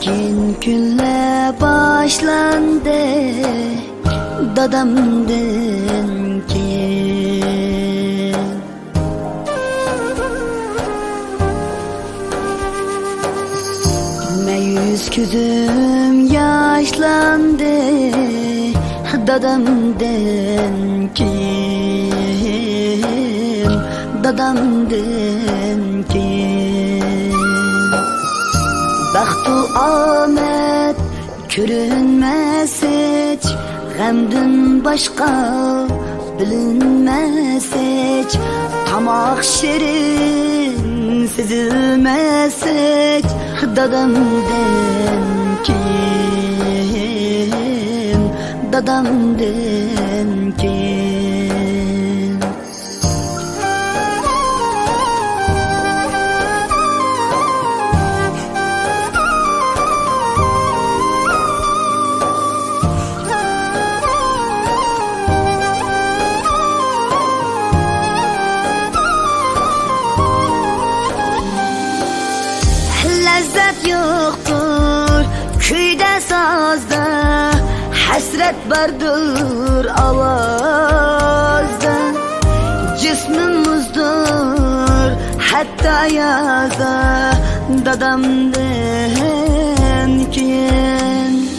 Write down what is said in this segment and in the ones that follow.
Lekin kunlar başlandı dadamdan keyin. Meyüz gözüm yaşlandı dadamdan keyin, dadamdan keyin. Baxtu amet görünmez hiç, gamdan başqa bilinmez hiç. Tamaq şirin sezilmez hiç, dadamdan keyin, dadamdan keyin. Lezzet yoktur köyde sazda, hasret vardır avazda. Cismim muzdur hatta yazda, dadamdan keyin.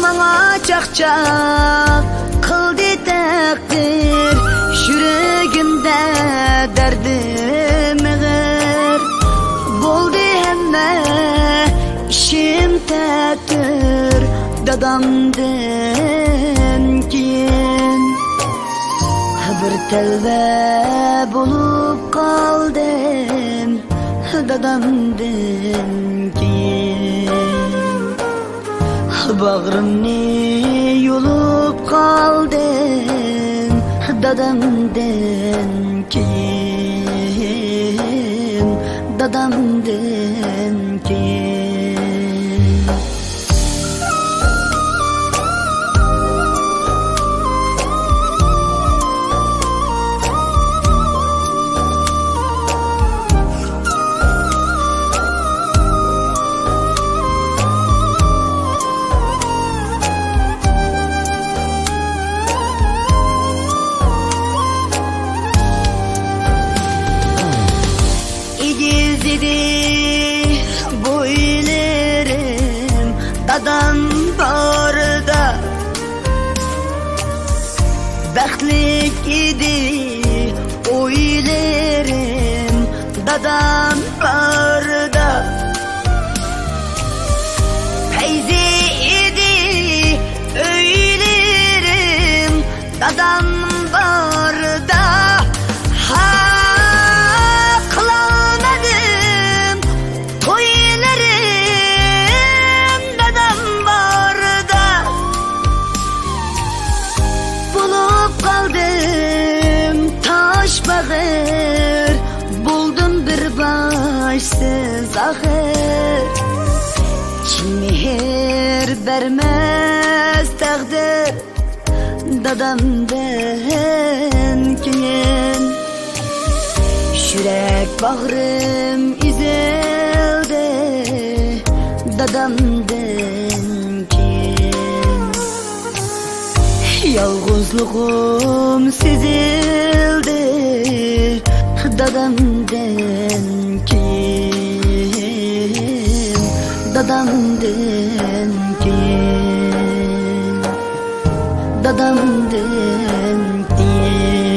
Bana çakçak kıldı takdir, yüreğimde derdim ağır. Boldu hemme işim tektir, dadamdan keyin. Bir telve bulup kaldım, dadamdan keyin. Bağrımni yolup kaldım, dadamdan keyin, dadamdan keyin. Dadam barda baxtlik idi o'ylarim, dadam barda fayzi idi o'ylarim, dadam barda. Bağır buldum bir başsız ahır. Kim mehir vermez takdir, dadamdan keyin. Yürek bağrım üzüldü, dadamdan keyin. Yalğızlığım sezildi, dadamdan keyin, dadamdan keyin, dadamdan keyin. Dadamdan keyin.